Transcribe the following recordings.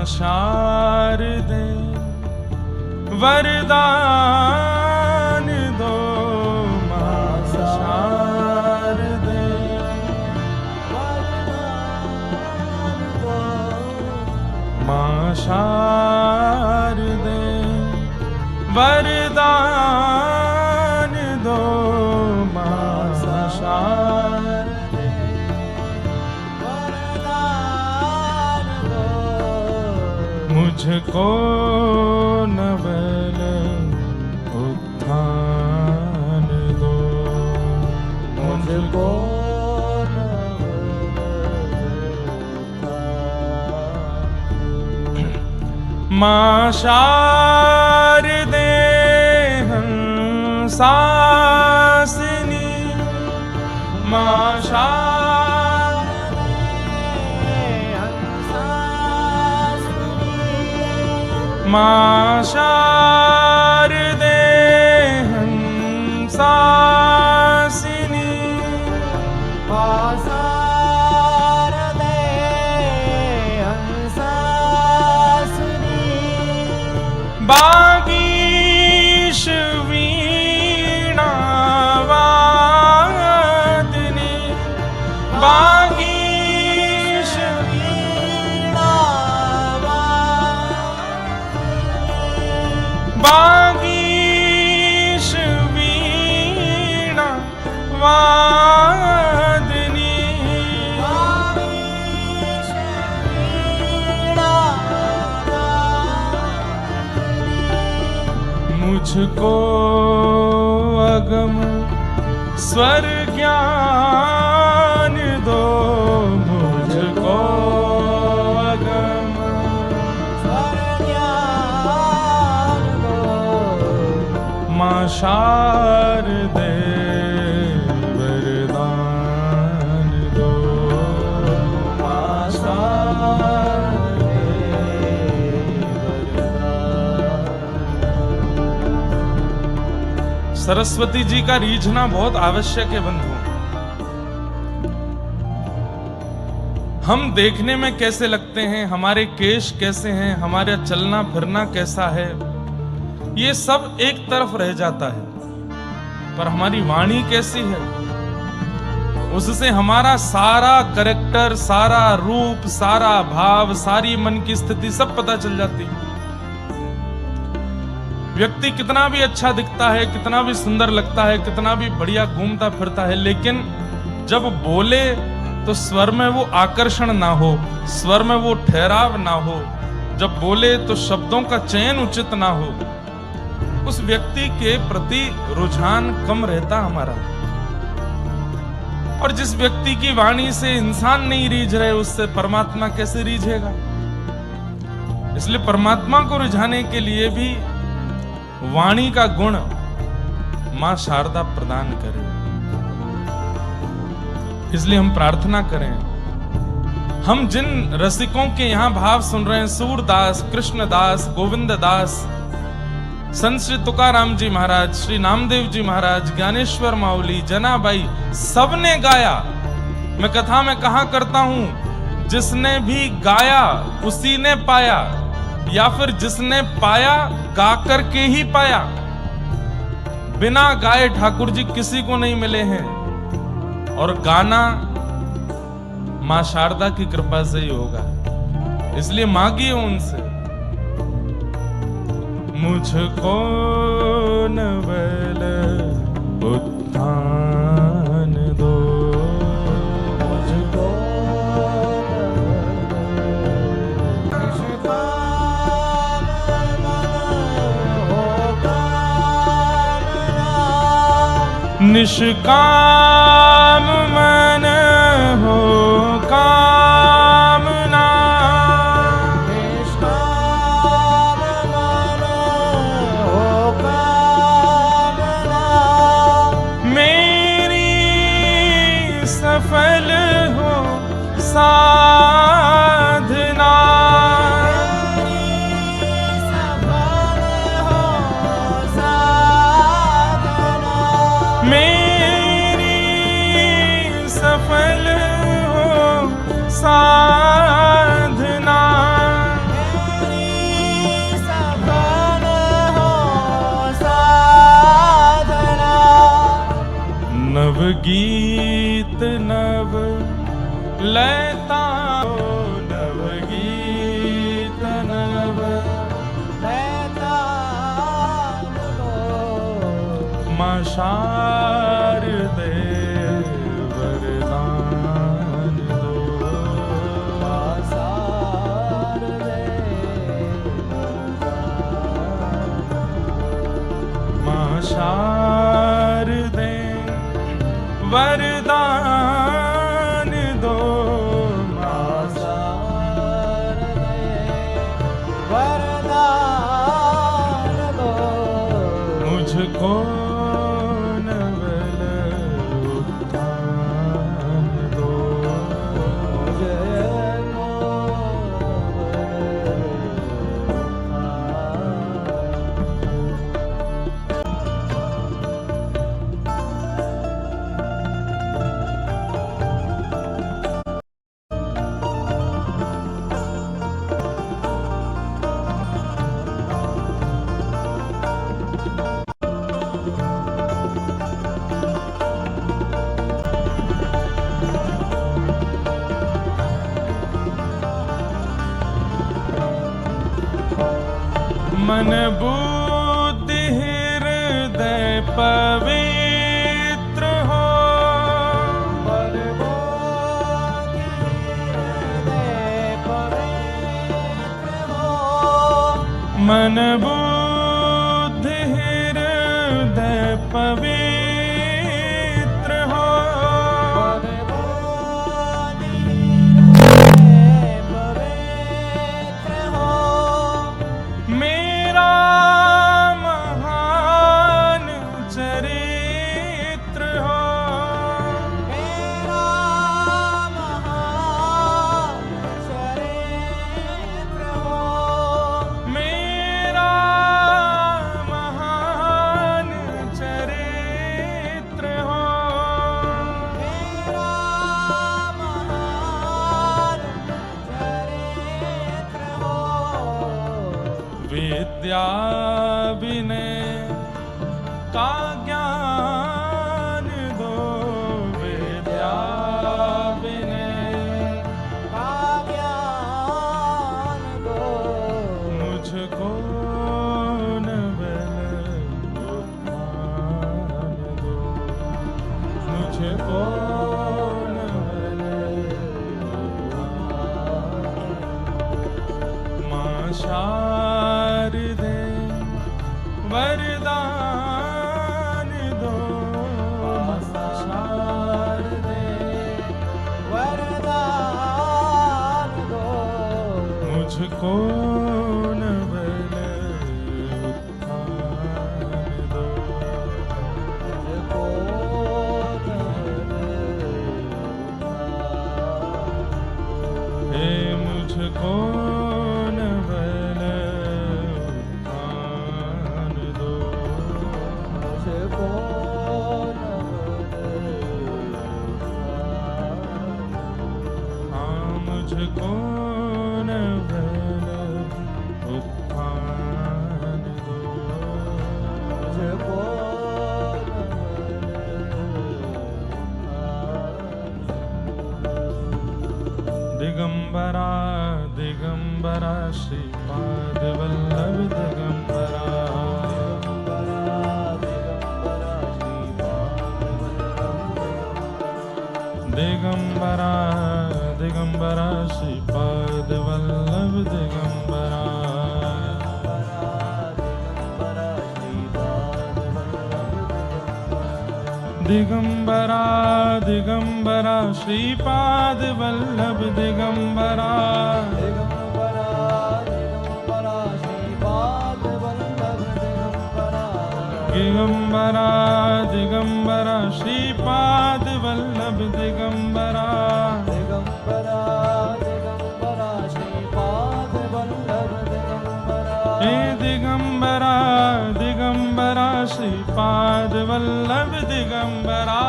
शारदे वरदान दो, मां शारदे वरदान दो, मां शारदे वरदान दो, मां शारदे वरदान दो, मुझको नवल उत्थान दो, मुझको मां शारदे हंसासिनी, मां शारदे हंसासिनी, मां शारदे हंसासिनी, मां शारदे हंसासिनी, बागीश वीणा वादिनी, बागीश वीणा वादिनी, बागीश वीणा वादिनी, बागीश वीणा वादिनी, मुझको अगम स्वर ज्ञान दो, मुझको अगम स्वर ज्ञान दो, मां शारदे वरदान दो, मां शारदे वरदान। सरस्वती जी का रीझना बहुत आवश्यक है बंधु। हम देखने में कैसे लगते हैं, हमारे केश कैसे हैं, हमारा चलना फिरना कैसा है, ये सब एक तरफ रह जाता है, पर हमारी वाणी कैसी है, उससे हमारा सारा कैरेक्टर, सारा रूप, सारा भाव, सारी मन की स्थिति सब पता चल जाती है। व्यक्ति कितना भी अच्छा दिखता है, कितना भी सुंदर लगता है, कितना भी बढ़िया घूमता फिरता है, लेकिन जब बोले तो स्वर में वो आकर्षण ना हो, स्वर में वो ठहराव ना हो, जब बोले तो शब्दों का चयन उचित ना हो, उस व्यक्ति के प्रति रुझान कम रहता हमारा। और जिस व्यक्ति की वाणी से इंसान नहीं रीझ रहे, उससे परमात्मा कैसे रीझेगा? इसलिए परमात्मा को रिझाने के लिए भी वाणी का गुण मां शारदा प्रदान करे। इसलिए हम प्रार्थना करें, हम जिन रसिकों के यहां भाव सुन रहे हैं, सूरदास, कृष्णदास, गोविंददास, संत श्री तुकाराम जी महाराज, श्री नामदेव जी महाराज, ज्ञानेश्वर माउली, जनाबाई, सबने गाया। मैं कथा में कहा करता हूं, जिसने भी गाया उसी ने पाया, या फिर जिसने पाया गा करके ही पाया। बिना गाए ठाकुर जी किसी को नहीं मिले हैं, और गाना मां शारदा की कृपा से ही होगा। इसलिए मांगिए उनसे, मुझको नवल उत्थान दो, मुझको निष्काम मन हो कामना, निष्काम मन हो कामना, मेरी सफल हो साधना, मेरी गीत नव लैता, नव गीत नव लैता मां शारदे वरदान दो, मां शारदे मां शारदे वरदान दो, मां शारदे वरदान दो, मुझको नवल उत्थान दो, मुझको मन बुद्धि हृदय पवित्र हो, मन बुद्धि हृदय पवित्र हो, मन बुद्धि हृदय पवित्र हो, मन बुद्धि हृदय पवित्र हो, मेरा महान चरित्र हो, मेरा महान चरित्र हो, मेरा महान चरित्र हो, मेरा महान चरित्र हो, विद्या विनय का ज्ञान दो, विद्या विनय का ज्ञान दो, मुझको नवल उत्थान दो, मुझको नवल उत्थान। मां शारदे वरदान दो, मां शारदे वरदान दो, मुझको नवल उत्थान दो, मुझको हे मुझको नवल उत्थान दो, मुझको हाँ मुझको नवल उत्थान दो, मुझको दिगंबरा दिगंबरा श्रीपाद वल्लभ दिगंबरा, दिगंबरा दिगंबरा श्रीपाद वल्लभ दिगंबरा, दिगंबरा दिगंबरा श्रीपाद वल्लभ दिगंबरा, दिगंबरा दिगंबरा श्रीपाद वल्लभ दिगंबरा, हे दिगंबरा दिगंबरा श्रीपाद वल्लभ दिगंबरा,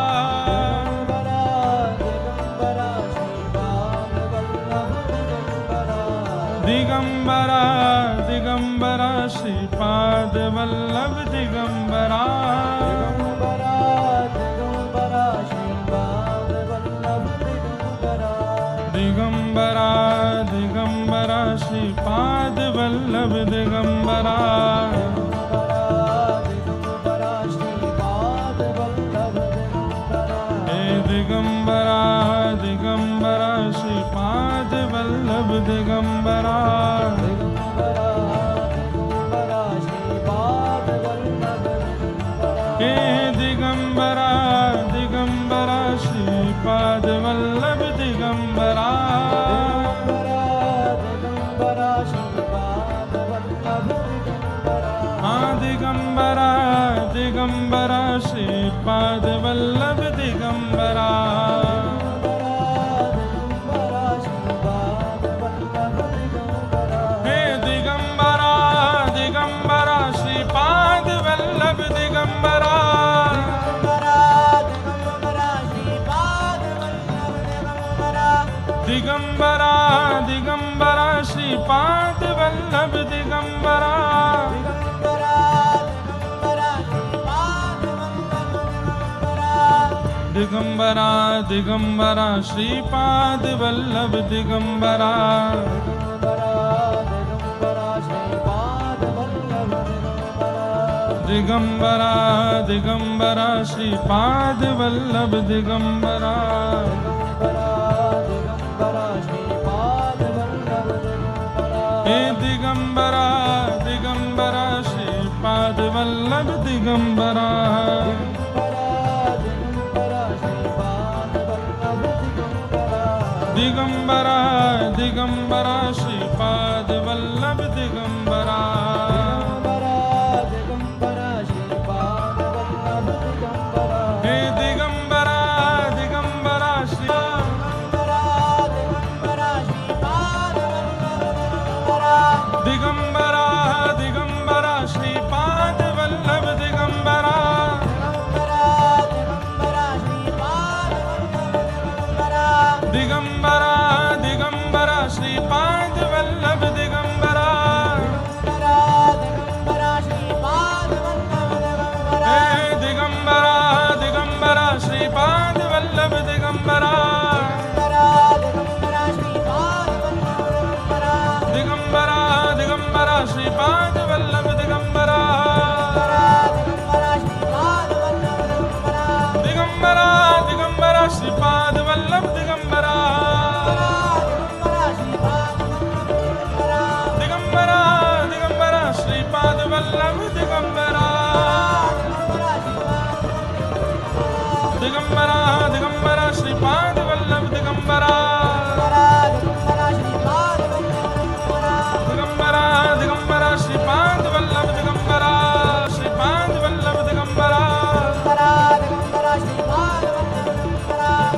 दिगंबरा दिगंबरा श्रीपाद वल्लभ दिगंबरा, दिगंबरा दिगंबरा श्रीपाद वल्लभ दिगंबरा दिगंबरा दिगंबरा श्रीपाद वल्लभ दिगंबरा हे दिगंबरा दिगंबरा श्रीपाद वल्लभ दिगंबरा हाँ दिगंबरा दिगंबरा श्रीपाद वल्लभ दिगंबरा हे दिगंबरा दिगंबरा श्रीपाद वल्लभ दिगंबरा दिगंबरा दिगंबरा श्रीपाद वल्लभ दिगंबरा दिगंबरा दिगंबरा श्रीपाद वल्लभ दिगंबरा दिगंबरा दिगंबरा श्रीपाद वल्लभ दिगंबरा हे दिगंबरा दिगंबरा श्रीपाद वल्लभ दिगंबरा दिगंबरा दिगंबरा श्रीपाद वल्लभ दिगंबरा हे दिगंबरा दिगंबरा दिगंबरा दिगंबरा श्रीपाद वल्लभ दिगंबरा दिगंबरा दिगंबरा श्रीपाद वल्लभ दिगंबरा हे दिगंबरा दिगंबरा श्रीपाद वल्लभ दिगंबरा दिगंबरा दिगंबरा श्रीपाद वल्लभ दिगंबरा दिगंबरा दिगंबरा श्रीपाद वल्लभ दिगंबरा दिगंबरा दिगंबरा श्रीपाद वल्लभ दिगंबरा दिगंबरा दिगंबरा श्रीपाद वल्लभ दिगंबरा दिगंबरा दिगंबरा श्रीपाद वल्लभ दिगंबरा श्रीपाद वल्लभ दिगंबरा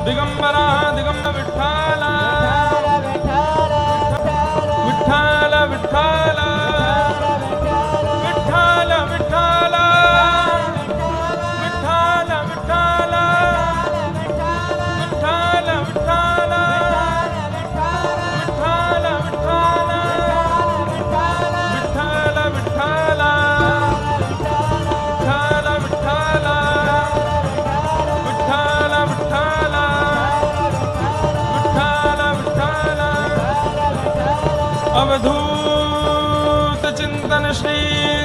दिगंबरा दिगंबर विठ्ठल विठ्ठल विठ्ठल विठ्ठल विठ्ठल विठ्ठल विठ्ठल विठ्ठल विठ्ठल विठ्ठल विठ्ठल विठ्ठल विठ्ठल अवधूत चिंतन श्री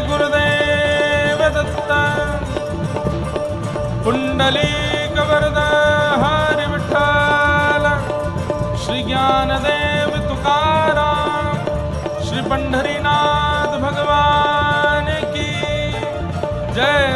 गुरुदेव दत्त पुंडलीक वरद हरि विठ्ठल श्री ज्ञानदेव तुकाराम श्री पंढरीनाथ भगवान की जय।